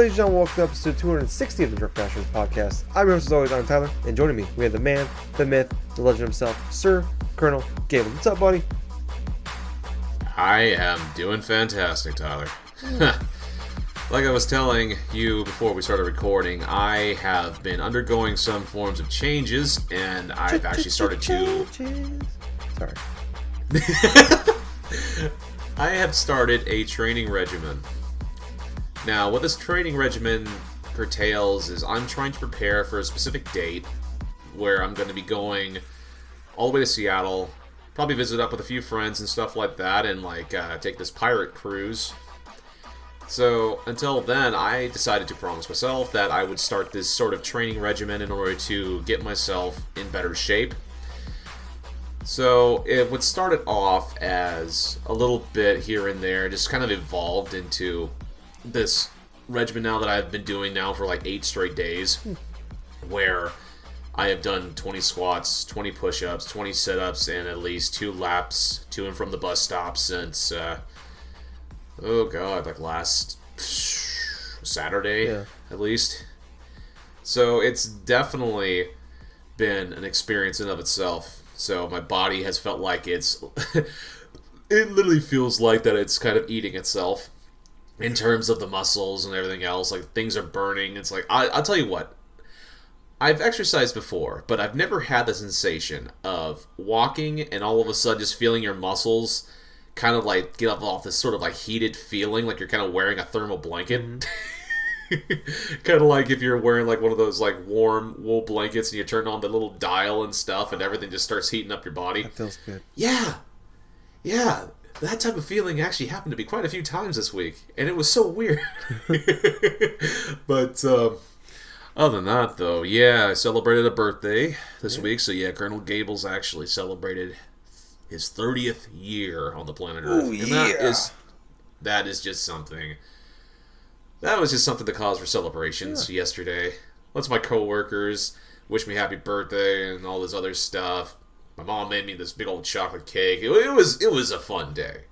ladies and gentlemen, welcome to episode 260 of the Drunk Masters podcast. I'm your host, as always, I'm Tyler, and joining me, we have the man, the myth, the legend himself, Sir Colonel Gables. What's up, buddy? I am doing fantastic, Tyler. Like I was telling you before we started recording, I have been undergoing some forms of changes, and I've actually started to... Sorry. I have started a training regimen. Now, what this training regimen curtails is I'm trying to prepare for a specific date where I'm going to be going all the way to Seattle, probably visit up with a few friends and stuff like that, and take this pirate cruise. So until then, I decided to promise myself that I would start this sort of training regimen in order to get myself in better shape. So it would start it off as a little bit here and there, just kind of evolved into this regimen now that I've been doing now for like 8 straight days, where I have done 20 squats, 20 push-ups, 20 sit-ups, and at least 2 laps to and from the bus stop since, last Saturday, at least. So it's definitely been an experience in of itself. So my body has felt like it literally feels like that it's kind of eating itself in terms of the muscles and everything else. Like, things are burning. It's like, I'll tell you what, I've exercised before, but I've never had the sensation of walking and all of a sudden just feeling your muscles kind of like get up off this sort of like heated feeling, like you're kind of wearing a thermal blanket. Kind of like if you're wearing like one of those like warm wool blankets and you turn on the little dial and stuff and everything just starts heating up your body. That feels good. Yeah. That type of feeling actually happened to me quite a few times this week, and it was so weird. But other than that, though, I celebrated a birthday this week. So Colonel Gables actually celebrated his 30th year on the planet Earth. And that is just something. That was just something to cause for celebrations yesterday. Lots of my coworkers wish me happy birthday and all this other stuff. My mom made me this big old chocolate cake. It was a fun day.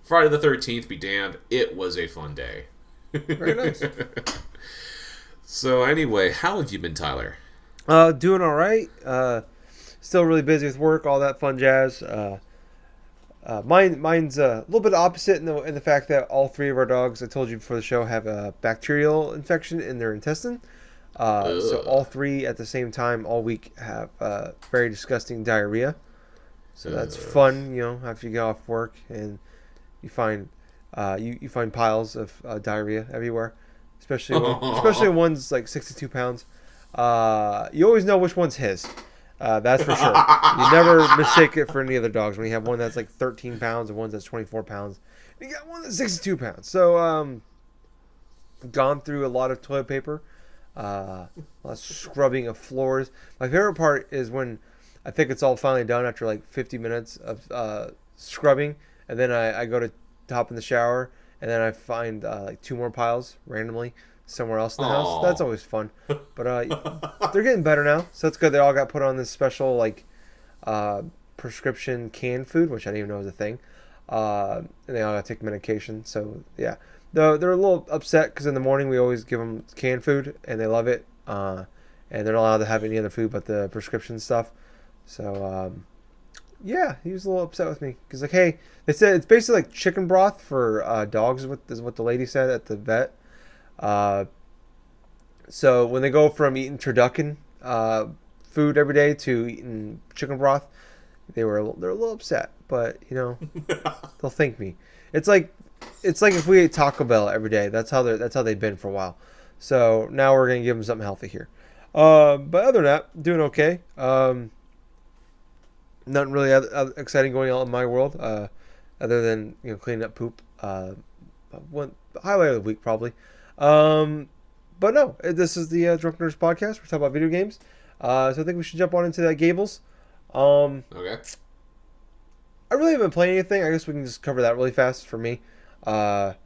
Friday the 13th, be damned, it was a fun day. Very nice. So anyway, how have you been, Tyler? Doing all right. Still really busy with work, all that fun jazz. Mine's a little bit opposite in the fact that all 3 of our dogs, I told you before the show, have a bacterial infection in their intestine. So all 3 at the same time all week have very disgusting diarrhea. So that's fun, after you get off work and you find you find piles of diarrhea everywhere, especially when one's like 62 pounds. You always know which one's his. That's for sure. You never mistake it for any other dogs when you have one that's like 13 pounds and one that's 24 pounds. You got one that's 62 pounds. So gone through a lot of toilet paper. A lot of scrubbing of floors. My favorite part is when I think it's all finally done after like 50 minutes of scrubbing, and then I go to hop in the shower, and then I find like 2 more piles randomly somewhere else in the house. That's always fun. But they're getting better now, so that's good. They all got put on this special like prescription canned food, which I didn't even know was a thing. And they all got to take medication. So yeah. They're a little upset because in the morning we always give them canned food, and they love it. And they're not allowed to have any other food but the prescription stuff. So, he was a little upset with me. Because, hey, they said it's basically like chicken broth for dogs, is what the lady said at the vet. So when they go from eating turducken food every day to eating chicken broth, they're a little upset. But, they'll thank me. It's like if we ate Taco Bell every day. That's how they've been for a while. So now we're gonna give them something healthy here. But other than that, doing okay. Nothing really exciting going on in my world, other than cleaning up poop. One highlight of the week probably. But no, this is the Drunk Nerds podcast. We're talking about video games. So I think we should jump on into that Gables. Okay. I really haven't been playing anything. I guess we can just cover that really fast for me. I've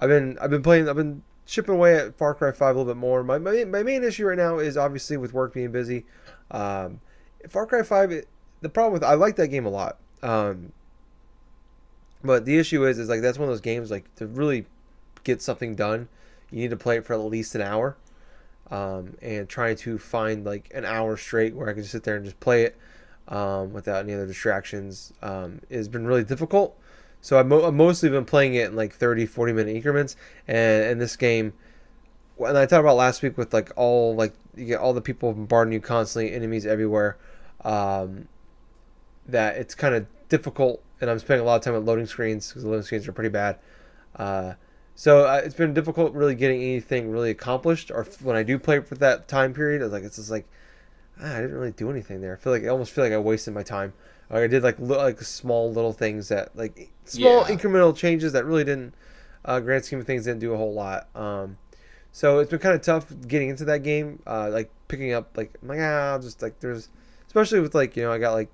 been chipping away at Far Cry 5 a little bit more. My main issue right now is obviously with work being busy. Far Cry 5, the problem with I like that game a lot. But the issue is like that's one of those games like to really get something done, you need to play it for at least an hour. And trying to find like an hour straight where I can just sit there and just play it without any other distractions has been really difficult. So I've mostly been playing it in like 30, 40-minute increments. And this game, and I talked about last week with like you get all the people bombarding you constantly, enemies everywhere, that it's kind of difficult. And I'm spending a lot of time at loading screens because the loading screens are pretty bad. So it's been difficult really getting anything really accomplished. Or when I do play for that time period, it's just like I didn't really do anything there. I almost feel like I wasted my time. Like I did like small little things that like small incremental changes that really didn't, grand scheme of things, didn't do a whole lot. So it's been kind of tough getting into that game. Like picking up like I'm like I'll just like there's especially with like I got like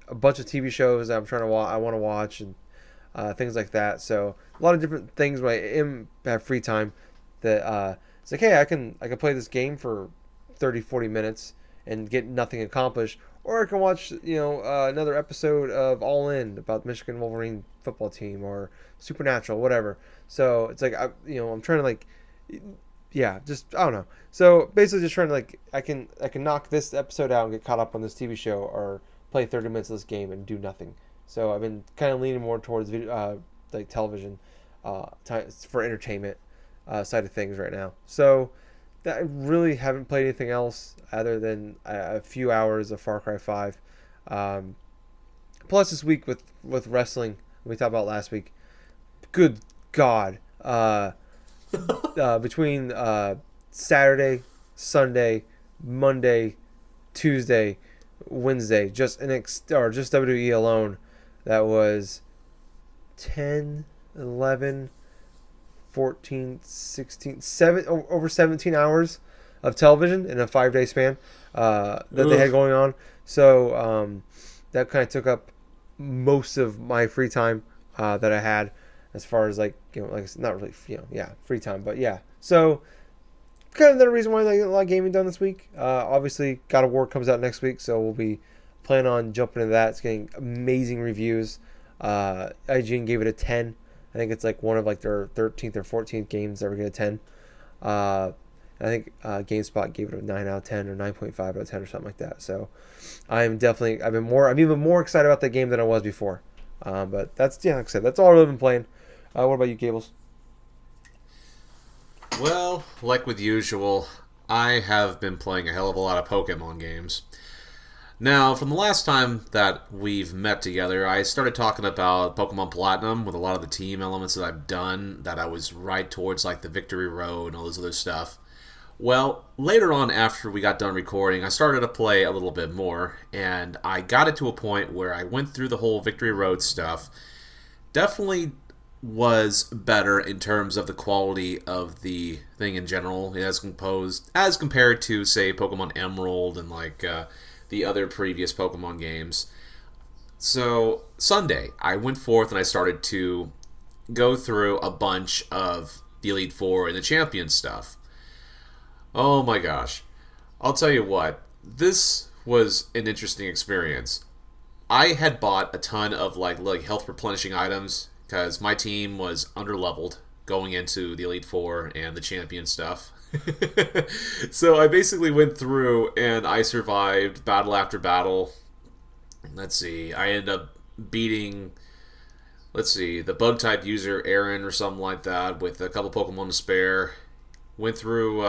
a bunch of TV shows that I'm trying to I want to watch and things like that. So a lot of different things when I have free time that it's like, hey, I can play this game for 30, 40 minutes and get nothing accomplished, or I can watch another episode of All In about the Michigan Wolverine football team or Supernatural, whatever. So it's like I'm trying to like just I don't know. So basically just trying to like I can knock this episode out and get caught up on this TV show, or play 30 minutes of this game and do nothing. So I've been kind of leaning more towards video, like television, for entertainment side of things right now. So I really haven't played anything else other than a few hours of Far Cry 5. Plus this week with wrestling we talked about last week. Good God. Between Saturday, Sunday, Monday, Tuesday, Wednesday, just WWE alone, that was 10, 11, 14, 16, over 17 hours of television in a 5-day span that they had going on. So that kind of took up most of my free time that I had, as far as like not really free time, but yeah. So kind of the reason why I get a lot of gaming done this week. Obviously, God of War comes out next week, so we'll be planning on jumping into that. It's getting amazing reviews. IGN gave it a 10. I think it's like one of like their 13th or 14th games that were getting a 10. I think GameSpot gave it a 9 out of 10 or 9.5 out of 10 or something like that. So I'm even more excited about that game than I was before. But that's like I said, that's all I've been playing. What about you, Gables? Well, like with usual, I have been playing a hell of a lot of Pokemon games. Now, from the last time that we've met together, I started talking about Pokemon Platinum with a lot of the team elements that I've done, that I was right towards like the Victory Road and all this other stuff. Well, later on after we got done recording, I started to play a little bit more, and I got it to a point where I went through the whole Victory Road stuff. Definitely was better in terms of the quality of the thing in general, as compared to, say, Pokemon Emerald and like the other previous Pokemon games. So Sunday, I went forth and I started to go through a bunch of the Elite Four and the Champion stuff. Oh my gosh. I'll tell you what, this was an interesting experience. I had bought a ton of like health replenishing items because my team was underleveled going into the Elite Four and the Champion stuff. So I basically went through and I survived battle after battle. Let's see, I ended up beating, the bug type user Aaron or something like that with a couple Pokemon to spare. Went through,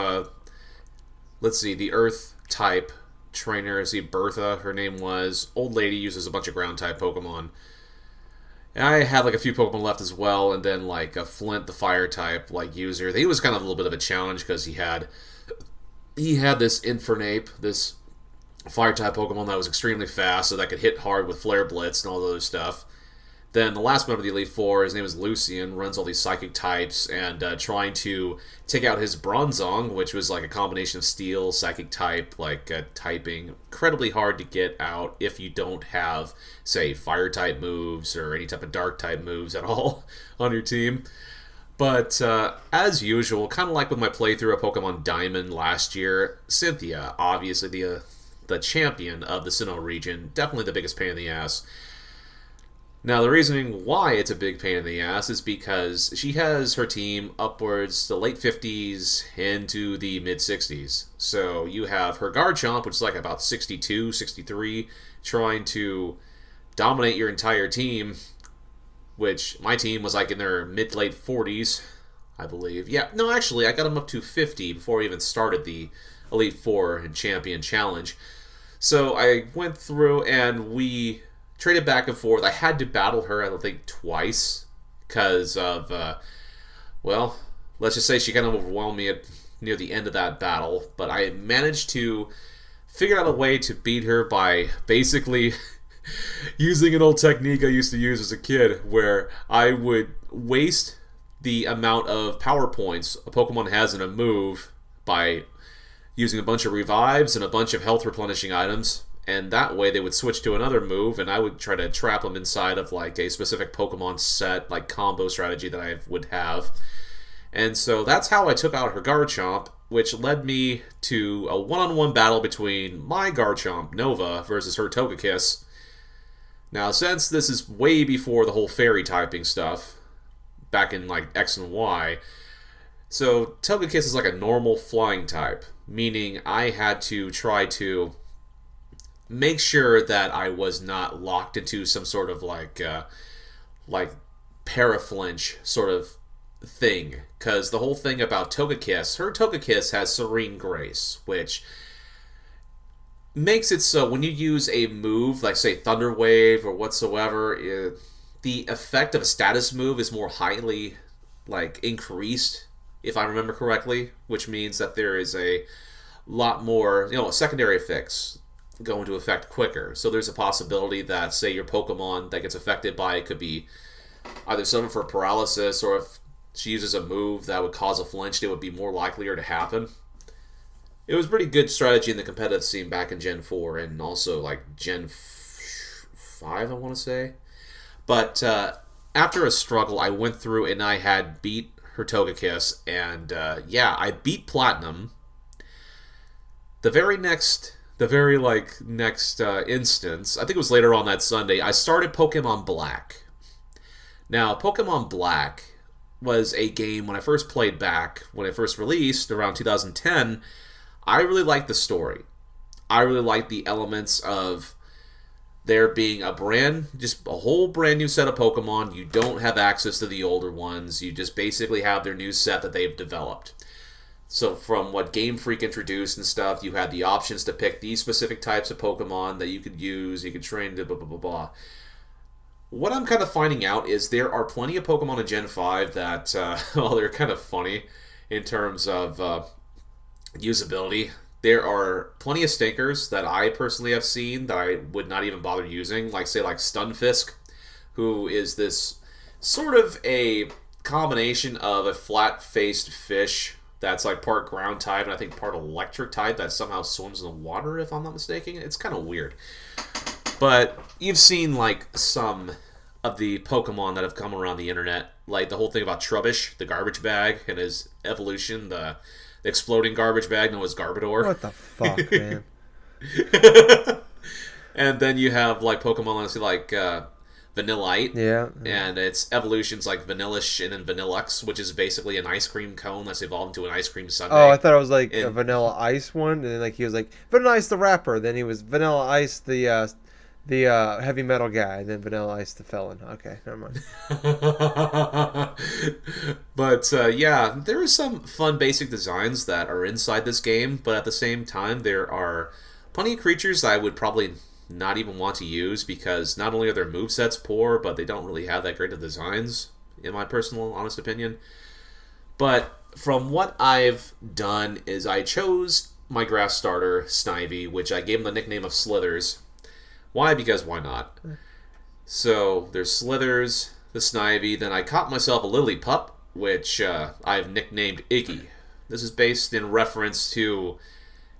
the Earth type trainer, Bertha, her name was. Old lady uses a bunch of ground type Pokemon. And I had like a few Pokemon left as well, and then like a Flint, the fire type user. He was kind of a little bit of a challenge because he had this Infernape, this fire type Pokemon that was extremely fast, so that could hit hard with Flare Blitz and all the other stuff. Then the last member of the Elite Four, his name is Lucian, runs all these psychic types, and trying to take out his Bronzong, which was like a combination of steel, psychic type, typing. Incredibly hard to get out if you don't have, say, fire type moves or any type of dark type moves at all on your team. But as usual, kind of like with my playthrough of Pokemon Diamond last year, Cynthia, obviously the champion of the Sinnoh region, definitely the biggest pain in the ass. Now, the reasoning why it's a big pain in the ass is because she has her team upwards the late 50s into the mid 60s. So you have her Garchomp, which is like about 62, 63, trying to dominate your entire team, which my team was like in their mid late 40s, I believe. Yeah, no, actually, I got them up to 50 before I even started the Elite Four and Champion Challenge. So I went through and we traded back and forth. I had to battle her, I think, twice because of, well, let's just say she kind of overwhelmed me near the end of that battle. But I managed to figure out a way to beat her by basically using an old technique I used to use as a kid where I would waste the amount of power points a Pokemon has in a move by using a bunch of revives and a bunch of health replenishing items. And that way they would switch to another move, and I would try to trap them inside of like a specific Pokemon set, like combo strategy that I would have. And so that's how I took out her Garchomp, which led me to a one-on-one battle between my Garchomp, Nova, versus her Togekiss. Now, since this is way before the whole fairy typing stuff, back in like X and Y, so Togekiss is like a normal flying type, meaning I had to try to make sure that I was not locked into some sort of like paraflinch sort of thing. Because the whole thing about Togekiss, her Togekiss has Serene Grace, which makes it so when you use a move, like say Thunder Wave or whatsoever, the effect of a status move is more highly like increased, if I remember correctly, which means that there is a lot more, secondary effects go into effect quicker. So there's a possibility that, say, your Pokemon that gets affected by it could be either suffer for paralysis, or if she uses a move that would cause a flinch, it would be more likelier to happen. It was pretty good strategy in the competitive scene back in Gen 4 and also like Gen 5, I want to say. But after a struggle, I went through and I had beat her Togekiss, and I beat Platinum. The very next instance, I think it was later on that Sunday, I started Pokemon Black. Now, Pokemon Black was a game when I first played back, when it first released around 2010, I really liked the story. I really liked the elements of there being just a whole brand new set of Pokemon. You don't have access to the older ones. You just basically have their new set that they've developed. So from what Game Freak introduced and stuff, you had the options to pick these specific types of Pokemon that you could use, you could train to blah, blah, blah, blah. What I'm kind of finding out is there are plenty of Pokemon in Gen 5 that, they're kind of funny in terms of usability. There are plenty of stinkers that I personally have seen that I would not even bother using, like, say, like Stunfisk, who is this sort of a combination of a flat-faced fish that's like part ground type and I think part electric type that somehow swims in the water, if I'm not mistaken. It's kind of weird. But you've seen like some of the Pokemon that have come around the internet, like the whole thing about Trubbish, the garbage bag, and his evolution, the exploding garbage bag known as Garbodor. What the fuck, man? And then you have like Pokemon, let's see, like Vanillite. Yeah. And its evolutions like Vanillish and then Vanillux, which is basically an ice cream cone that's evolved into an ice cream sundae. Oh, I thought it was like a Vanilla Ice one, and then like he was like Vanilla Ice the rapper, then he was Vanilla Ice the heavy metal guy, and then Vanilla Ice the felon. Okay, never mind. But there are some fun basic designs that are inside this game, but at the same time there are plenty of creatures that I would probably not even want to use because not only are their movesets poor, but they don't really have that great of designs, in my personal honest opinion. But from what I've done is I chose my grass starter, Snivy, which I gave him the nickname of Slithers. Why? Because why not? So there's Slithers, the Snivy, then I caught myself a Lillipup, which I've nicknamed Iggy. This is based in reference to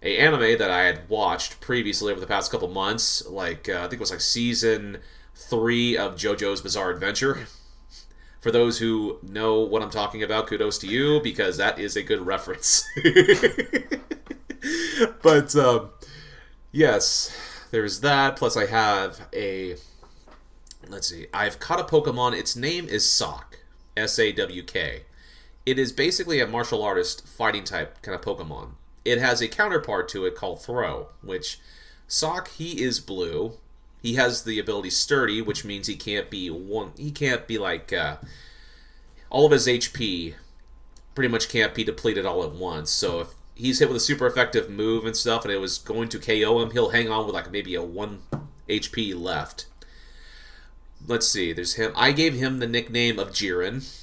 a anime that I had watched previously over the past couple months, like I think it was like season 3 of JoJo's Bizarre Adventure. For those who know what I'm talking about, kudos to you, because that is a good reference. But yes, there's that. Plus, I have a let's see. I've caught a Pokemon. Its name is Sawk. Sawk. It is basically a martial artist fighting type kind of Pokemon. It has a counterpart to it called Throw, which Sawk, he is blue. He has the ability Sturdy, which means he can't be like all of his HP pretty much can't be depleted all at once. So if he's hit with a super effective move and stuff and it was going to KO him, he'll hang on with like maybe a 1 HP left. Let's see, there's him. I gave him the nickname of Jiren.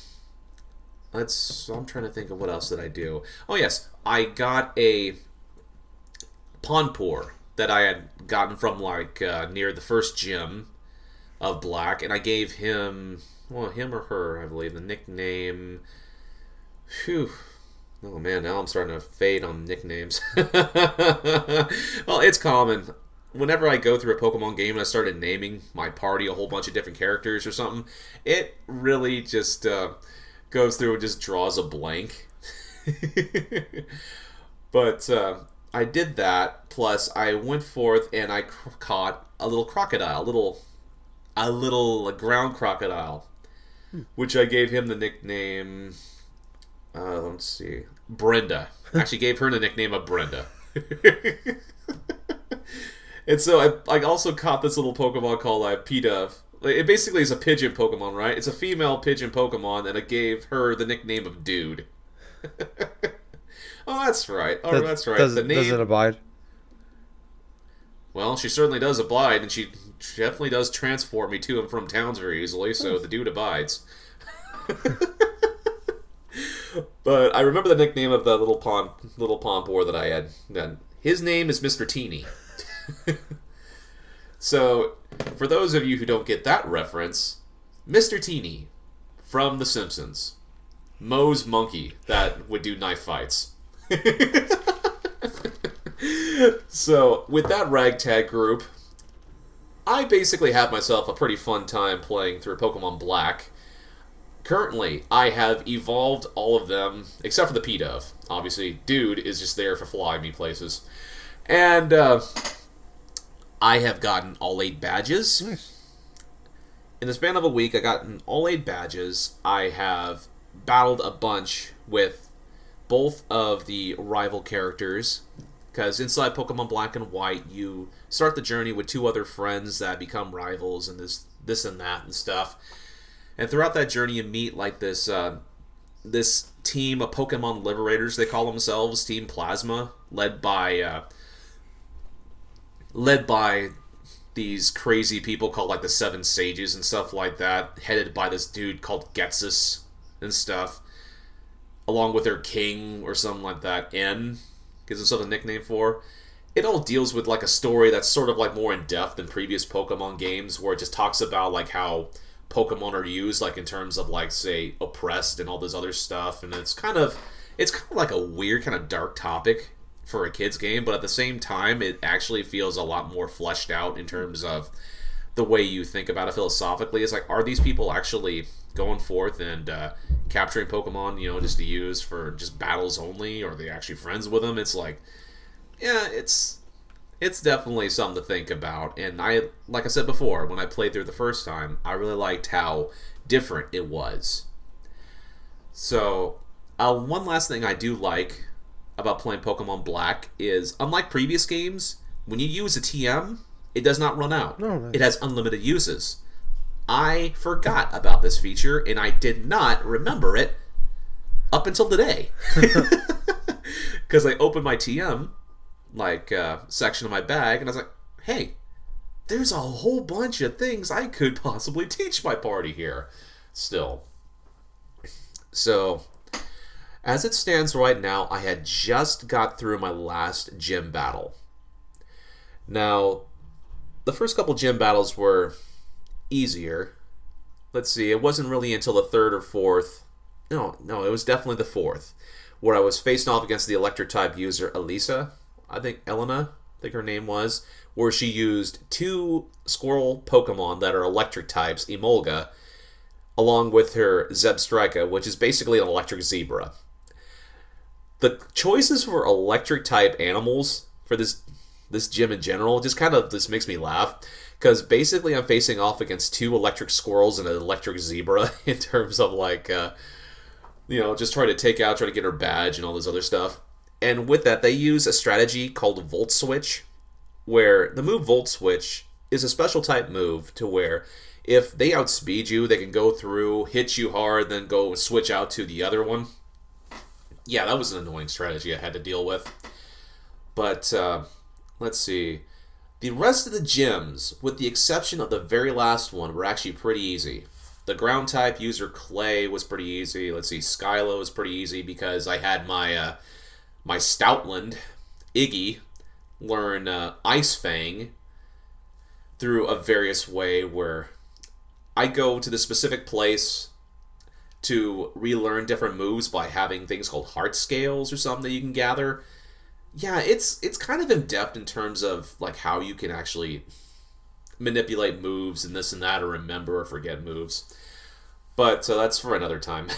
I'm trying to think of what else did I do. Oh yes, I got a Ponpour that I had gotten from like near the first gym of Black, and I gave him, well, him or her, I believe, the nickname. Phew. Oh man, now I'm starting to fade on nicknames. Well, it's common. Whenever I go through a Pokemon game and I started naming my party a whole bunch of different characters or something, it really just goes through and just draws a blank. But I did that, plus I went forth and I caught a little crocodile, a little ground crocodile, which I gave him the nickname, let's see, Brenda. Actually gave her the nickname of Brenda. And so I also caught this little Pokemon called P-Dove. It basically is a pigeon Pokemon, right? It's a female pigeon Pokemon, and I gave her the nickname of Dude. Oh, that's right. Oh, that's right. Does the name... it abide? Well, she certainly does abide, and she definitely does transport me to and from towns very easily, so the Dude abides. But I remember the nickname of the little Ponpour that I had. His name is Mr. Teeny. So, for those of you who don't get that reference, Mr. Teeny from The Simpsons. Moe's monkey that would do knife fights. So, with that ragtag group, I basically have myself a pretty fun time playing through Pokemon Black. Currently, I have evolved all of them, except for the P-Dove. Obviously, Dude is just there for flying me places. And, I have gotten all 8 badges. Nice. In the span of a week, I gotten all 8 badges. I have battled a bunch with both of the rival characters, because inside Pokemon Black and White, you start the journey with 2 other friends that become rivals and this and that and stuff. And throughout that journey, you meet like this team of Pokemon Liberators. They call themselves Team Plasma, led by these crazy people called like the 7 Sages and stuff like that, headed by this dude called Getsus and stuff, along with their king or something like that. N gives himself a nickname for. It all deals with like a story that's sort of like more in depth than previous Pokemon games, where it just talks about like how Pokemon are used, like in terms of like, say, oppressed and all this other stuff. And it's kind of like a weird kind of dark topic for a kid's game, but at the same time, it actually feels a lot more fleshed out in terms of the way you think about it philosophically. It's like, are these people actually going forth and capturing Pokemon, just to use for just battles only, or are they actually friends with them? It's like, yeah, it's definitely something to think about. And like I said before, when I played through the first time, I really liked how different it was. So, one last thing I do like about playing Pokemon Black is, unlike previous games, when you use a TM, it does not run out. No. It has unlimited uses. I forgot about this feature, and I did not remember it up until today. Because I opened my TM section of my bag, and I was like, hey, there's a whole bunch of things I could possibly teach my party here still. So, as it stands right now, I had just got through my last gym battle. Now, the first couple gym battles were easier. Let's see, it wasn't really until the 3rd or 4th. No, it was definitely the 4th, where I was facing off against the electric type user Elena, I think her name was, where she used 2 squirrel Pokemon that are electric types, Emolga, along with her Zebstrika, which is basically an electric zebra. The choices for electric type animals for this this gym in general just kind of this makes me laugh because basically I'm facing off against 2 electric squirrels and an electric zebra in terms of like just try to get her badge and all this other stuff. And with that, they use a strategy called Volt Switch, where the move Volt Switch is a special type move to where if they outspeed you, they can go through, hit you hard, then go switch out to the other one. Yeah, that was an annoying strategy I had to deal with. But, let's see. The rest of the gyms, with the exception of the very last one, were actually pretty easy. The ground type user Clay was pretty easy. Let's see, Skylo was pretty easy because I had my my Stoutland, Iggy, learn Ice Fang through a various way where I go to the specific place to relearn different moves by having things called heart scales or something that you can gather. Yeah, it's kind of in depth in terms of like how you can actually manipulate moves and this and that, or remember or forget moves. But that's for another time.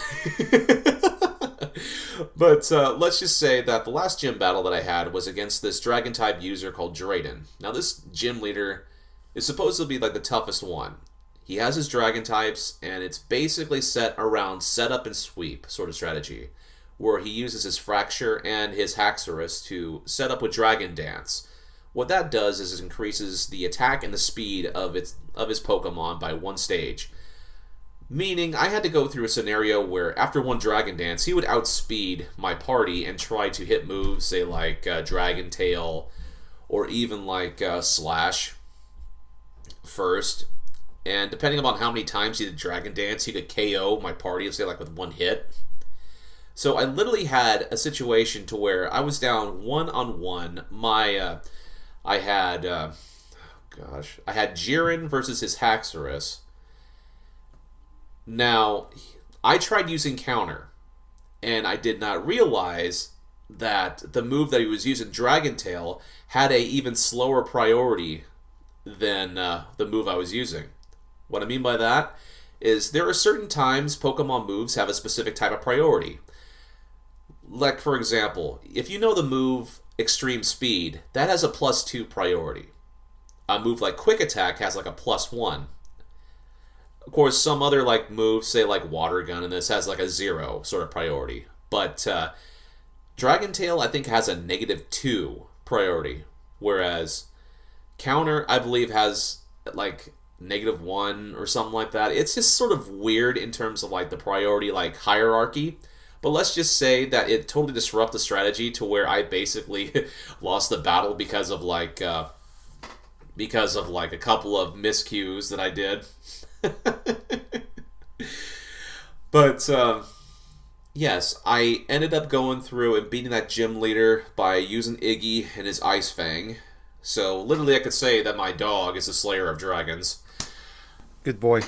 But let's just say that the last gym battle that I had was against this dragon type user called Drayden. Now this gym leader is supposed to be like the toughest one. He has his dragon types, and it's basically set around setup and sweep sort of strategy, where he uses his Fracture and his Haxorus to set up with Dragon Dance. What that does is it increases the attack and the speed of his Pokemon by 1 stage. Meaning, I had to go through a scenario where after 1 Dragon Dance, he would outspeed my party and try to hit moves, say like Dragon Tail, or even like Slash first. And depending upon how many times he did Dragon Dance, he could KO my party, say like with 1 hit. So I literally had a situation to where I was down 1-on-1. I had Jiren versus his Haxorus. Now, I tried using counter, and I did not realize that the move that he was using, Dragon Tail, had a even slower priority than the move I was using. What I mean by that is there are certain times Pokemon moves have a specific type of priority. Like, for example, if you know the move Extreme Speed, that has a +2 priority. A move like Quick Attack has like a +1. Of course, some other like moves, say like Water Gun, and this has like a 0 sort of priority. But Dragon Tail, I think, has a -2 priority, whereas Counter, I believe, has like -1 or something like that. It's just sort of weird in terms of like the priority like hierarchy. But let's just say that it totally disrupted the strategy to where I basically lost the battle because of like a couple of miscues that I did. But yes, I ended up going through and beating that gym leader by using Iggy and his Ice Fang. So literally I could say that my dog is the slayer of dragons. Good boy.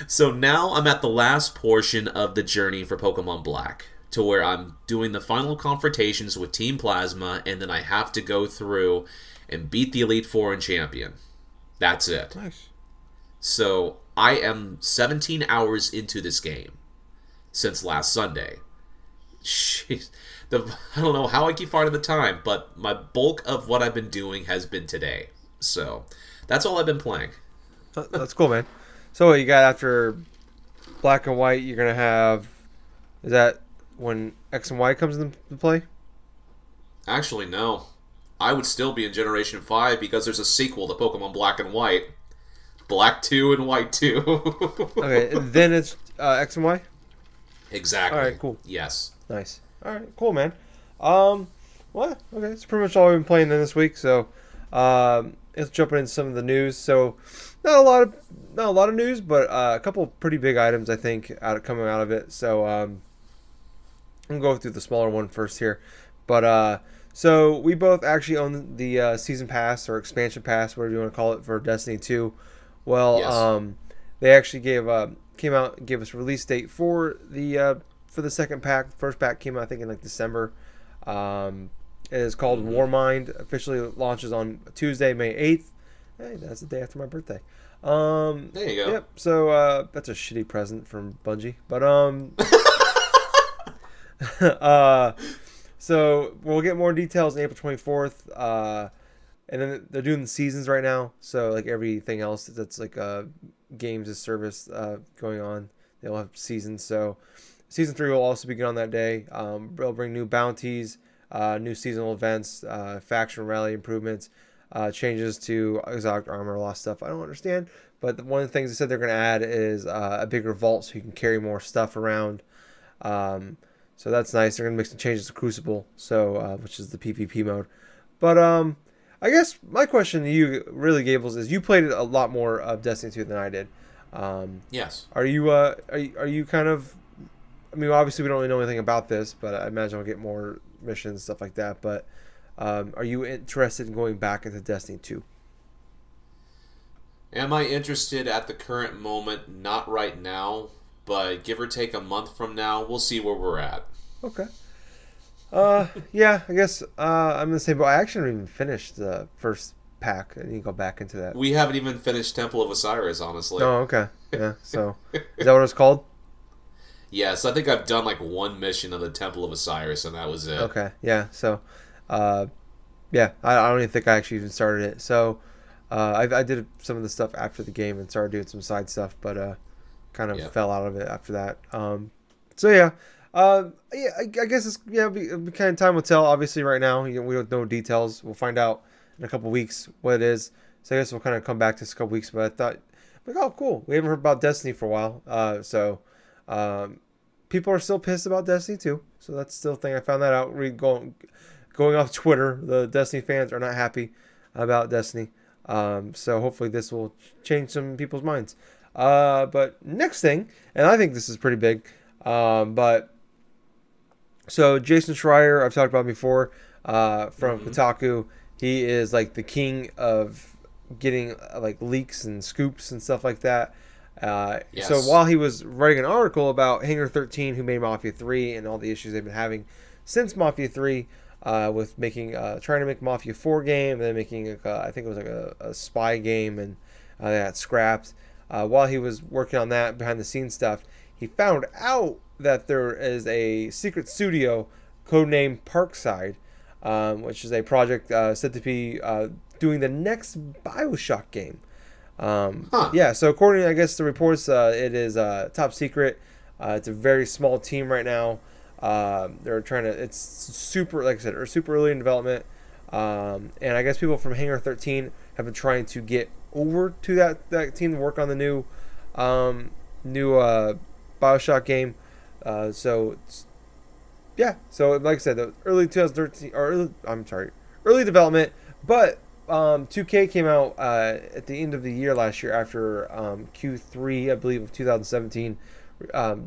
So now I'm at the last portion of the journey for Pokemon Black, to where I'm doing the final confrontations with Team Plasma, and then I have to go through and beat the Elite Four and Champion. That's it. Nice. So I am 17 hours into this game since last Sunday. Jeez. I don't know how I keep finding the time, but my bulk of what I've been doing has been today. So that's all I've been playing. That's cool, man. So what you got after Black and White? You're gonna have, is that when X and Y comes into play? Actually, no. I would still be in Generation 5 because there's a sequel to Pokemon Black and White. Black 2 and White 2. Okay, and then it's X and Y? Exactly. All right, cool. Yes. Nice. All right, cool, man. Well, okay, that's pretty much all we've been playing then this week. So, let's jump into some of the news. So, not a lot of news, but a couple of pretty big items I think coming out of it. So, I'm gonna go through the smaller one first here. But so we both actually own the season pass or expansion pass, whatever you want to call it, for Destiny 2. Well, yes. They actually came out and gave us a release date for the second pack. The first pack came out I think in like December. It is called Warmind. Officially launches on Tuesday, May 8th. Hey, that's the day after my birthday. There you go. Yep. So that's a shitty present from Bungie, but So we'll get more details on April 24th. And then they're doing the seasons right now. So like everything else that's like games as service going on, they'll have seasons. So season 3 will also begin on that day. They'll bring new bounties, new seasonal events, faction rally improvements, changes to exotic armor, a lot of stuff I don't understand. But one of the things they said they're going to add is a bigger vault so you can carry more stuff around. So that's nice. They're going to make some changes to Crucible, so which is the PvP mode. But I guess my question to you, really, Gables, is you played a lot more of Destiny 2 than I did. Yes. Are you kind of? I mean, obviously we don't really know anything about this, but I imagine we'll get more missions and stuff like that. But are you interested in going back into Destiny 2? Am I interested at the current moment? Not right now, but give or take a month from now, we'll see where we're at. Okay. Yeah, I guess I'm the same. But I actually haven't even finished the first pack. I need to go back into that. We haven't even finished Temple of Osiris, honestly. Oh, okay. Yeah. So, is that what it's called? Yes, I think I've done like one mission of the Temple of Osiris, and that was it. Okay. Yeah. So, yeah, I don't even think I actually even started it. So, I did some of the stuff after the game and started doing some side stuff, but kind of fell out of it after that. So yeah. Yeah, I guess it'll be kind of time will tell. Obviously, right now we don't know details. We'll find out in a couple weeks what it is. So I guess we'll kind of come back to this a couple weeks. But I thought, like, oh, cool. We haven't heard about Destiny for a while. So people are still pissed about Destiny 2. So that's still a thing. I found that out going off Twitter. The Destiny fans are not happy about Destiny. So hopefully this will change some people's minds. But next thing, and I think this is pretty big. But so Jason Schreier, I've talked about before, from Kotaku. He is like the king of getting like leaks and scoops and stuff like that. Yes. So while he was writing an article about Hangar 13, who made Mafia 3, and all the issues they've been having since Mafia 3, with making trying to make Mafia 4 game, and then making I think it was like a spy game, and they got scrapped. While he was working on that behind the scenes stuff, he found out that there is a secret studio codenamed Parkside, which is a project said to be doing the next Bioshock game. Yeah, so according to, I guess, the reports, it is top secret. It's a very small team right now. They're trying to, it's super, like I said, or super early in development. And I guess people from Hangar 13 have been trying to get over to that team to work on the new Bioshock game. So like I said, the early 2013 or early development, but 2K came out at the end of the year last year after Q3, I believe, of 2017,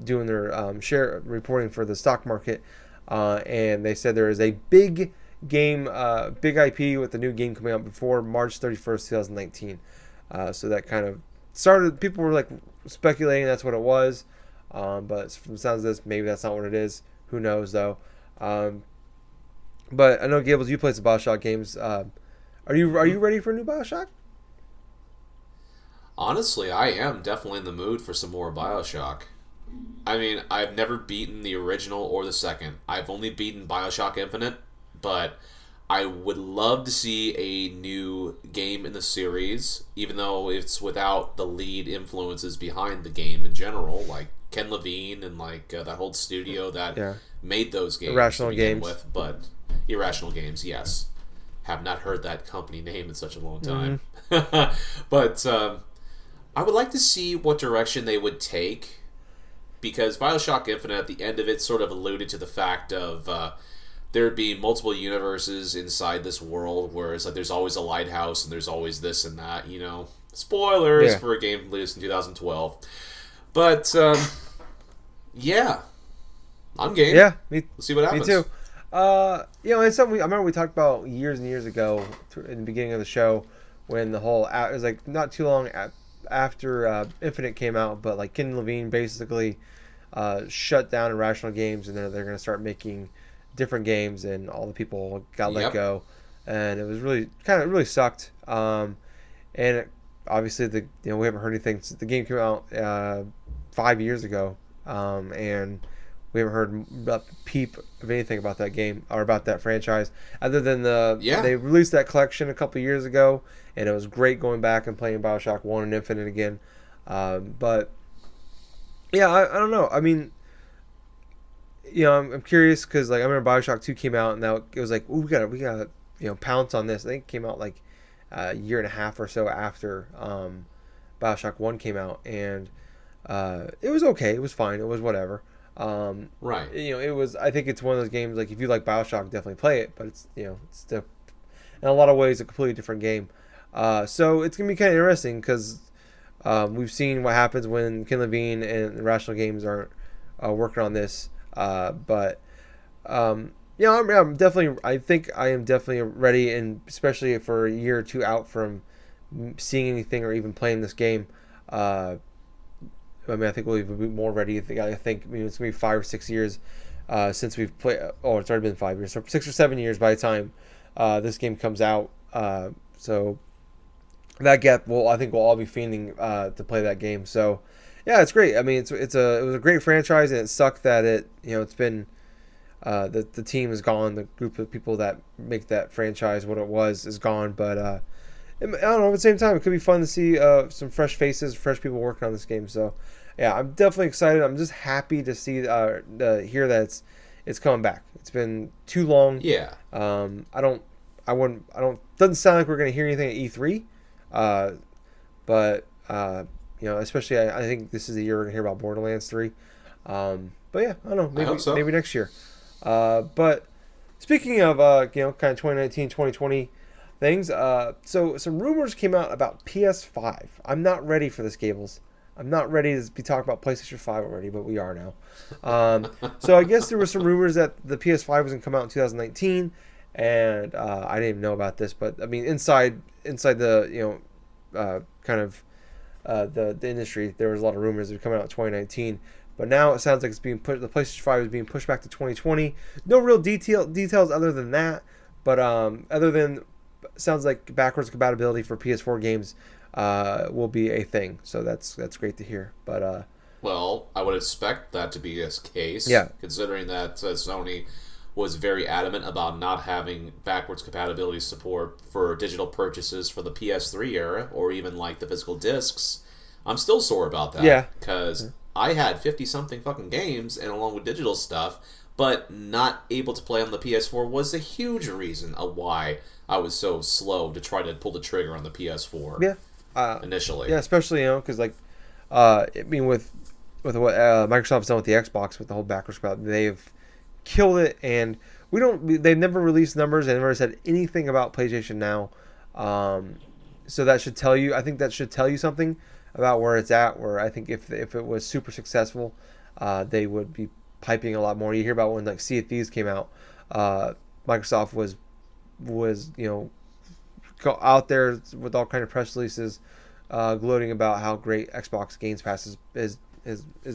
doing their share reporting for the stock market, and they said there is a big game, big IP with the new game coming out before March 31st, 2019. So that kind of started, people were like speculating that's what it was, but from the sounds of this, maybe that's not what it is. Who knows though? But I know, Gables, you played some Bioshock games. Are you ready for a new Bioshock? Honestly, I am definitely in the mood for some more Bioshock. I mean, I've never beaten the original or the second. I've only beaten Bioshock Infinite, but I would love to see a new game in the series, even though it's without the lead influences behind the game in general, like Ken Levine and like that whole studio that made those games. Irrational Games. But Irrational Games, yes. Have not heard that company name in such a long time. Mm-hmm. But I would like to see what direction they would take, because Bioshock Infinite, at the end of it, sort of alluded to the fact of there'd be multiple universes inside this world, where it's like there's always a lighthouse and there's always this and that, you know. Spoilers for a game released in 2012. But, yeah. I'm game. Yeah, let's see what happens. Me too. It's something I remember we talked about years and years ago in the beginning of the show, when the whole, it was like not too long after Infinite came out, but like Ken Levine basically shut down Irrational Games, and they're going to start making different games, and all the people got let go, and it was really sucked. Obviously we haven't heard anything since the game came out 5 years ago, and we haven't heard a peep of anything about that game or about that franchise, other than they released that collection a couple years ago, and it was great going back and playing Bioshock 1 and Infinite again. But yeah, I don't know. I mean, I'm curious because like I remember Bioshock 2 came out, and now it was like, ooh, we gotta pounce on this. I think it came out like a year and a half or so after Bioshock 1 came out, and it was okay. It was fine. It was whatever. Right. It was. I think it's one of those games like if you like Bioshock, definitely play it. But it's it's in a lot of ways a completely different game. So it's gonna be kind of interesting because we've seen what happens when Ken Levine and Irrational Games aren't working on this. But I'm definitely. I think I am definitely ready, and especially for a year or two out from seeing anything or even playing this game. I think we'll even be more ready. I think it's gonna be 5 or 6 years since we've played. Oh, it's already been 5 years, so 6 or 7 years by the time this game comes out. So that gap, I think we'll all be fiending to play that game. So yeah, it's great. I mean, it was a great franchise, and it sucked that it's been the team is gone. The group of people that make that franchise what it was is gone. But I don't know. At the same time, it could be fun to see some fresh faces, fresh people working on this game. So, yeah, I'm definitely excited. I'm just happy to see, hear that it's coming back. It's been too long. Yeah. Doesn't sound like we're gonna hear anything at E3, but especially I think this is the year we're gonna hear about Borderlands 3. But yeah, I don't know. Maybe maybe next year. But speaking of kind of 2019, 2020. Things. So some rumors came out about PS5. I'm not ready for this, Gables. I'm not ready to be talking about PlayStation 5 already, but we are now. So I guess there were some rumors that the PS5 was going to come out in 2019, and I didn't even know about this, but I mean inside the the industry, there was a lot of rumors that were coming out in 2019. But now it sounds like it's being the PlayStation 5 is being pushed back to 2020. No real details other than that, but other than sounds like backwards compatibility for PS4 games will be a thing, so that's great to hear. But well, I would expect that to be this case. Yeah. Considering that Sony was very adamant about not having backwards compatibility support for digital purchases for the PS3 era, or even like the physical discs. I'm still sore about that. Yeah. Because I had 50-something fucking games, and along with digital stuff, but not able to play on the PS4 was a huge reason of why I was so slow to try to pull the trigger on the PS4. Yeah, initially. Yeah, especially because with what Microsoft's done with the Xbox with the whole backwards compatibility, they've killed it, and they've never released numbers. They never said anything about PlayStation Now. So that should tell you. I think that should tell you something about where it's at. Where I think if it was super successful, they would be piping a lot more. You hear about when like Sea of Thieves came out, Microsoft was out there with all kind of press releases, gloating about how great Xbox Games Pass has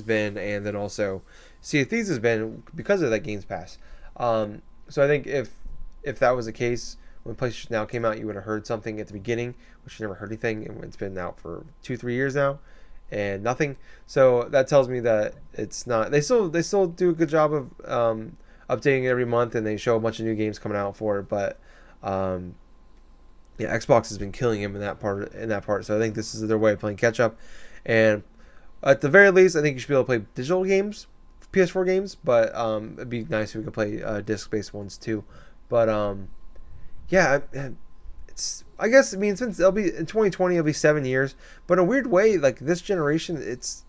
been, and then also Sea of Thieves has been because of that Games Pass. So I think if that was the case when PlayStation Now came out, you would have heard something at the beginning, which you never heard anything, and it's been out for 2-3 years now, and nothing. So that tells me that it's not. They still do a good job of updating it every month, and they show a bunch of new games coming out for it. But Xbox has been killing him in that part. So I think this is their way of playing catch up. And at the very least, I think you should be able to play digital games, PS4 games. But it'd be nice if we could play disc-based ones too. But it's. I guess since it'll be in 2020, it'll be 7 years. But in a weird way, like this generation, it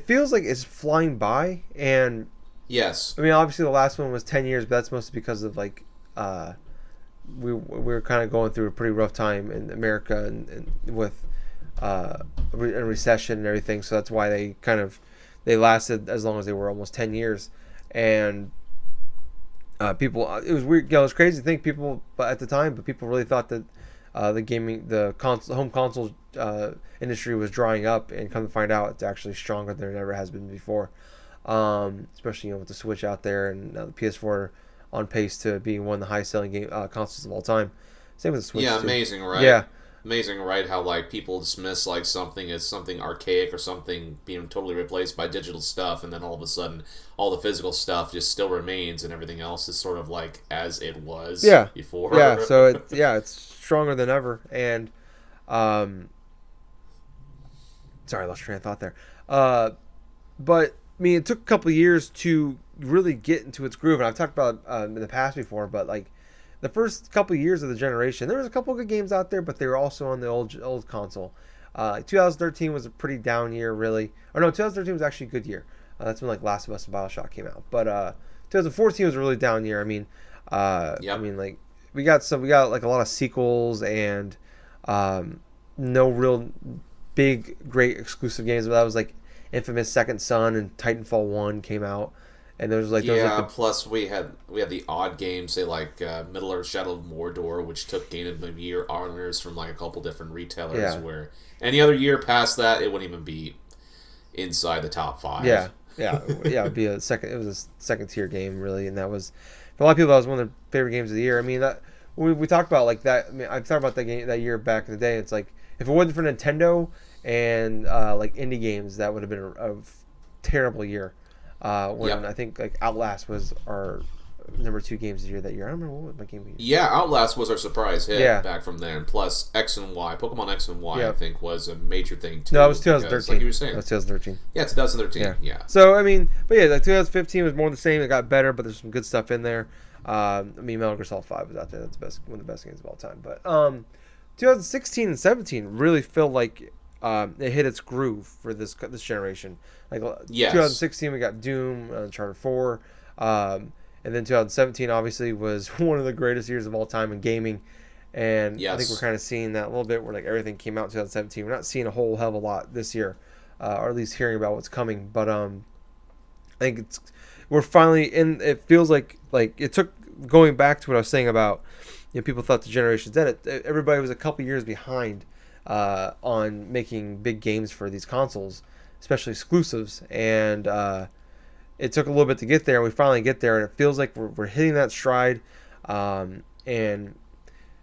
feels like it's flying by. And yes, obviously the last one was 10 years, but that's mostly because of like we were kind of going through a pretty rough time in America and with a recession and everything. So that's why they lasted as long as they were, almost 10 years. And people, it was weird. It was crazy to think people, but at the time, people really thought that the home console industry was drying up, and come to find out, it's actually stronger than it ever has been before. Especially with the Switch out there, and the PS4 on pace to being one of the highest selling consoles of all time. Same with the Switch. Yeah, too. amazing, right? Yeah. Amazing, right? How like people dismiss like something as something archaic or something being totally replaced by digital stuff, and then all of a sudden, all the physical stuff just still remains, and everything else is sort of like as it was Yeah, before. yeah. So it's stronger than ever. And sorry, I lost train of thought there. But I mean, it took a couple of years to really get into its groove, and I've talked about in the past before. But like the first couple of years of the generation, there was a couple of good games out there, but they were also on the old console. 2013 was a pretty down year, really. Or no, 2013 was actually a good year. That's when like Last of Us and Bioshock came out. But 2014 was a really down year. I mean, Yep. I mean like we got like a lot of sequels and no real big great exclusive games. But that was like Infamous Second Son and Titanfall 1 came out. And there was like plus we had the odd games, say like Middle Earth: Shadow of Mordor, which took Game of the Year honors from like a couple different retailers. Where any other year past that, it wouldn't even be inside the top 5. It'd be a second. It was a second tier game really, and that was for a lot of people that was one of their favorite games of the year. I mean that we talked about like that. I mean I've talked about that game that year back in the day. It's like if it wasn't for Nintendo and like indie games, that would have been a terrible year. When I think like Outlast was our number 2 games of the year that year. I don't remember what was my game of the year. Yeah, Outlast was our surprise hit back from there. And plus X and Y, Pokemon X and Y, I think was a major thing too. No, it was 2013. Because, like you were saying. It was 2013. Yeah, 2013. Yeah. So I mean, but yeah, like 2015 was more the same. It got better, but there's some good stuff in there. I mean, Metal Gear Solid 5 was out there. That's one of the best games of all time. But 2016 and 17 really feel like it hit its groove for this generation. Like 2016, we got Doom, Uncharted 4, and then 2017 obviously was one of the greatest years of all time in gaming. And I think we're kind of seeing that a little bit where like everything came out in 2017. We're not seeing a whole hell of a lot this year, or at least hearing about what's coming. But I think we're finally in. It feels like it took going back to what I was saying about people thought the generation's dead. Everybody was a couple years behind on making big games for these consoles, especially exclusives, and it took a little bit to get there, and we finally get there, and it feels like we're hitting that stride, and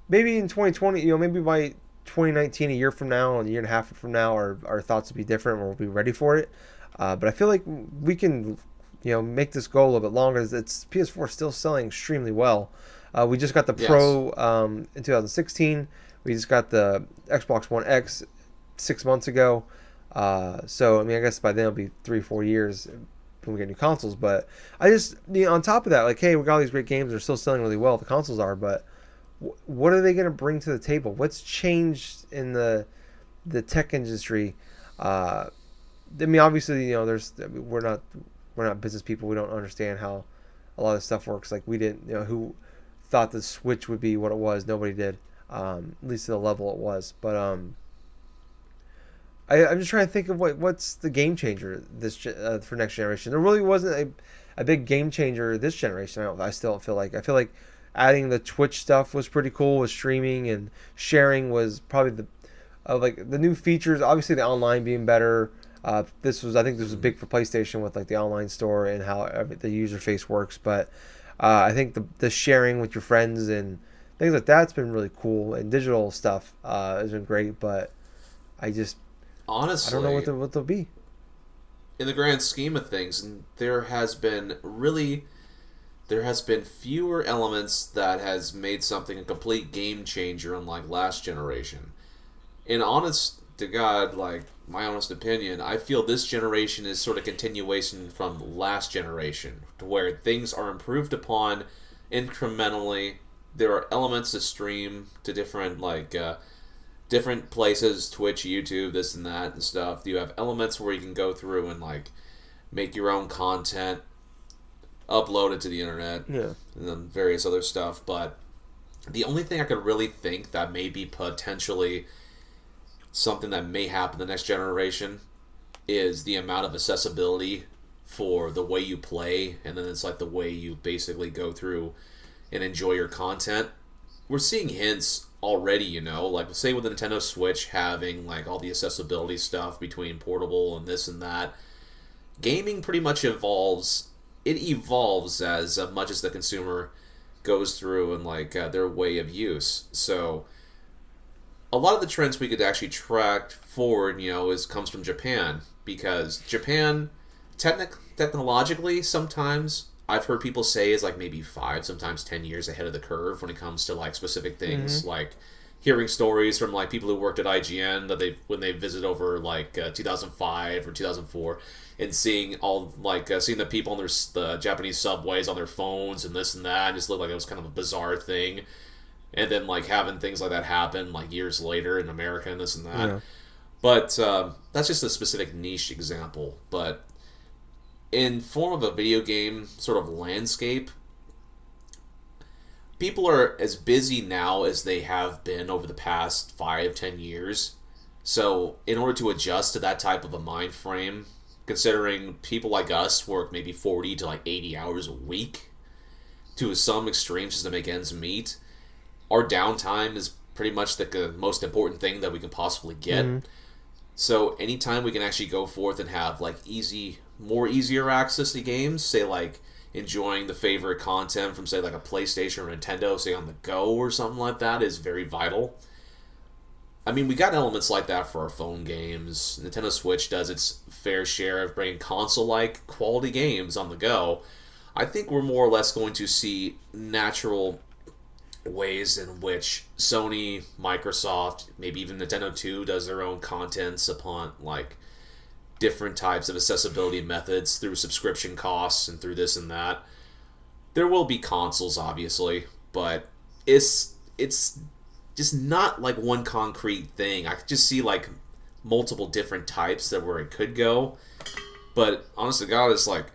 maybe in 2020, maybe by 2019, a year from now, and a year and a half from now, our thoughts will be different, and we'll be ready for it, but I feel like we can make this go a little bit longer. It's PS4 still selling extremely well. We just got the Pro in 2016. We just got the Xbox One X 6 months ago. So, I mean, I guess by then it'll be 3-4 years when we get new consoles. But I just, on top of that, like, hey, we got all these great games. They're still selling really well. The consoles are. But what are they going to bring to the table? What's changed in the tech industry? I mean, obviously, we're not business people. We don't understand how a lot of stuff works. Like, we didn't, who thought the Switch would be what it was? Nobody did. At least to the level it was. But I'm just trying to think of what's the game changer for next generation. There really wasn't a big game changer this generation. I still feel like adding the Twitch stuff was pretty cool with streaming, and sharing was probably the new features. Obviously, the online being better. I think this was big for PlayStation with like the online store and how the user face works. But I think the sharing with your friends and things like that's been really cool, and digital stuff has been great. But honestly, I don't know what they'll be. In the grand scheme of things, there has been fewer elements that has made something a complete game changer unlike last generation. In honest to God, like my honest opinion, I feel this generation is sort of continuation from last generation, to where things are improved upon incrementally. There are elements to stream to different different places, Twitch, YouTube, this and that and stuff. You have elements where you can go through and like make your own content, upload it to the internet, and then various other stuff. But the only thing I could really think that may be potentially something that may happen the next generation is the amount of accessibility for the way you play, and then it's like the way you basically go through and enjoy your content. We're seeing hints already, like say with the Nintendo Switch having like all the accessibility stuff between portable and this and that. Gaming pretty much evolves. It evolves as much as the consumer goes through and like their way of use. So a lot of the trends we could actually track forward, comes from Japan, because Japan, technologically, sometimes I've heard people say is like maybe 5, sometimes 10 years ahead of the curve when it comes to like specific things, like hearing stories from like people who worked at IGN that when they visit over like 2005 or 2004, and seeing all like seeing the people on the Japanese subways on their phones and this and that, and just looked like it was kind of a bizarre thing. And then like having things like that happen like years later in America and this and that. Yeah. But that's just a specific niche example. But in form of a video game sort of landscape, people are as busy now as they have been over the past 5-10 years. So in order to adjust to that type of a mind frame, considering people like us work maybe 40 to like 80 hours a week to some extremes just to make ends meet, our downtime is pretty much the most important thing that we can possibly get. So anytime we can actually go forth and have like easier access to games, say like enjoying the favorite content from say like a PlayStation or Nintendo, say on the go or something like that, is very vital. I mean, we got elements like that for our phone games. Nintendo Switch does its fair share of bringing console-like quality games on the go. I think we're more or less going to see natural ways in which Sony, Microsoft, maybe even Nintendo 2 does their own contents upon like different types of accessibility methods through subscription costs and through this and that. There will be consoles, obviously, but it's just not like one concrete thing. I could just see like multiple different types that where it could go. But honest to God, it's like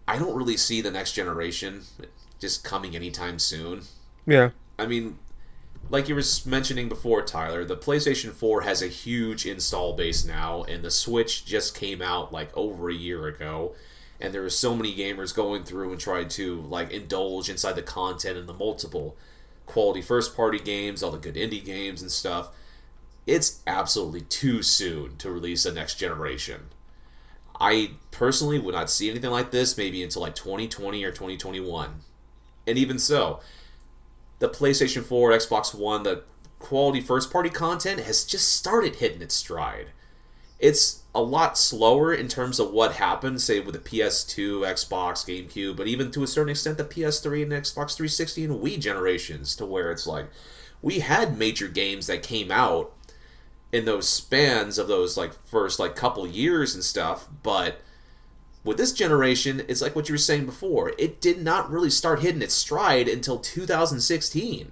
I don't really see the next generation just coming anytime soon. Yeah. I mean, like you were mentioning before, Tyler, the PlayStation 4 has a huge install base now, and the Switch just came out like over a year ago, and there are so many gamers going through and trying to like indulge inside the content and the multiple quality first-party games, all the good indie games and stuff. It's absolutely too soon to release a next generation. I personally would not see anything like this maybe until like 2020 or 2021. And even so, the PlayStation 4, Xbox One, the quality first-party content has just started hitting its stride. It's a lot slower in terms of what happened, say, with the PS2, Xbox, GameCube, but even to a certain extent the PS3 and Xbox 360 and Wii generations, to where it's like, we had major games that came out in those spans of those like first like couple years and stuff, but with this generation, it's like what you were saying before. It did not really start hitting its stride until 2016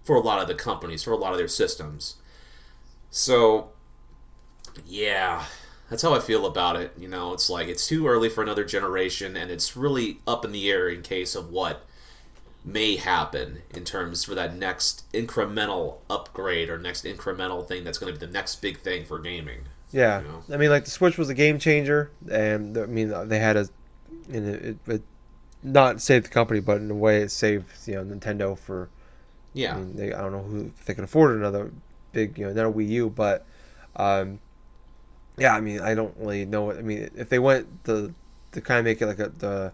for a lot of the companies, for a lot of their systems. So, yeah, that's how I feel about it. It's like it's too early for another generation, and it's really up in the air in case of what may happen in terms for that next incremental upgrade or next incremental thing that's going to be the next big thing for gaming. Yeah, I mean, like the Switch was a game changer, and I mean they had it not saved the company, but in a way it saved Nintendo for. Yeah, I mean, I don't know if they can afford another big not a Wii U, but yeah, I mean I don't really know. I mean, if they went to kind of make it like the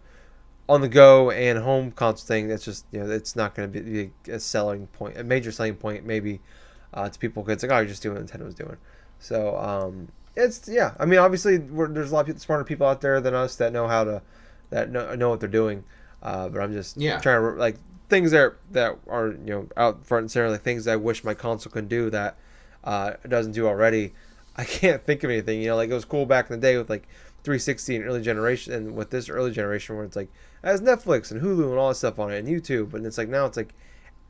on the go and home console thing, that's just it's not going to be a selling point, a major selling point maybe to people because it's like, oh, you're just doing what Nintendo's doing. So it's I mean obviously there's a lot of smarter people out there than us that know how to know what they're doing, but I'm just trying to like things that are out front and center, like things that I wish my console could do that it doesn't do already. I can't think of anything. Like it was cool back in the day with like 360 and early generation, and with this early generation where it's like it has Netflix and Hulu and all that stuff on it and YouTube, and it's like now it's like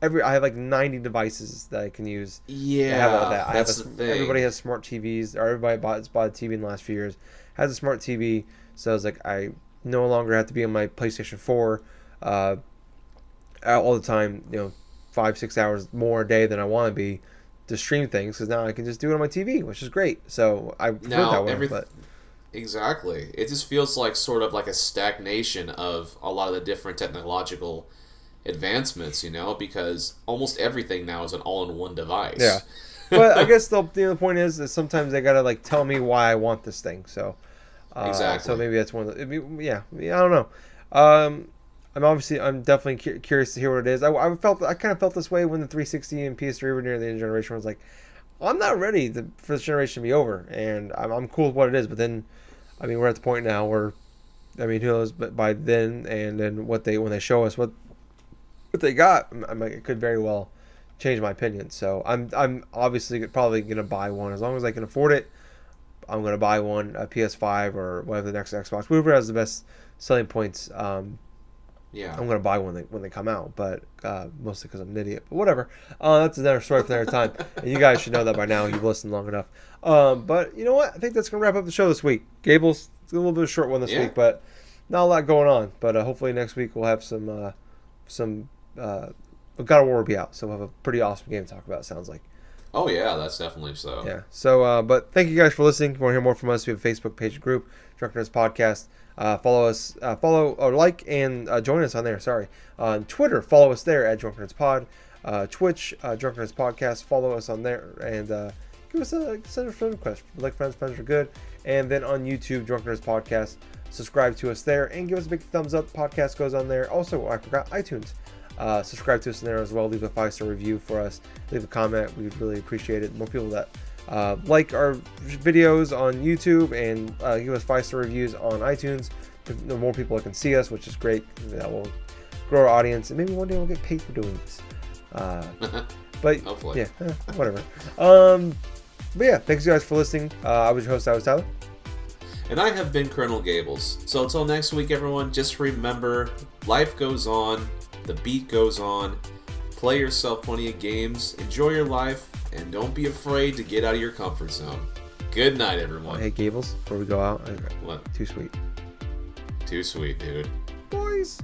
I have like 90 devices that I can use. Yeah, I have all that. That's the thing. Everybody has smart TVs, or everybody bought a TV in the last few years has a smart TV. So it's like I no longer have to be on my PlayStation 4 all the time. 5-6 hours more a day than I want to be to stream things, because now I can just do it on my TV, which is great. So I prefer that way. But exactly, it just feels like sort of like a stagnation of a lot of the different technological advancements, because almost everything now is an all-in-one device. Yeah, but I guess the point is that sometimes they gotta like tell me why I want this thing. So exactly. So maybe that's one of the. Yeah, I don't know. I'm definitely curious to hear what it is. I kind of felt this way when the 360 and PS3 were near the end of the generation. I was like, I'm not ready for this generation to be over, and I'm cool with what it is. But then, I mean, we're at the point now where, I mean, who knows? But by then, and then when they show us what they got, it could very well change my opinion. So I'm obviously probably gonna buy one as long as I can afford it. I'm gonna buy one, a PS5 or whatever the next Xbox, whoever has the best selling points. Yeah, I'm gonna buy one when they come out, but mostly because I'm an idiot. But whatever. That's another story for another time. And you guys should know that by now. You've listened long enough. But you know what? I think that's gonna wrap up the show this week. Gables, it's a little bit of a short one this week, but not a lot going on. But hopefully next week we'll have some. God of War will be out, so we'll have a pretty awesome game to talk about. It sounds like. Oh yeah, that's definitely so. Yeah. So, but thank you guys for listening. If you want to hear more from us, we have a Facebook page and group, Drunken Nerds Podcast. Follow or like and join us on there. Sorry, on Twitter, follow us there at Drunken Nerds Pod. Twitch, Drunken Nerds Podcast. Follow us on there and give us send a friend request. Like friends are good. And then on YouTube, Drunken Nerds Podcast. Subscribe to us there and give us a big thumbs up. Podcast goes on there. Also, I forgot iTunes. Subscribe to us in there as well. Leave a 5-star review for us. Leave a comment. We'd really appreciate it. More people that like our videos on YouTube and give us 5-star reviews on iTunes. The more people that can see us, which is great. That will grow our audience, and maybe one day we'll get paid for doing this. But hopefully, yeah, whatever. But yeah, thanks you guys for listening. I was your host. I was Tyler. And I have been Colonel Gables. So until next week, everyone, just remember, life goes on. The beat goes on. Play yourself plenty of games. Enjoy your life. And don't be afraid to get out of your comfort zone. Good night, everyone. Hey, Gables, before we go out. What? Too sweet. Too sweet, dude. Boys.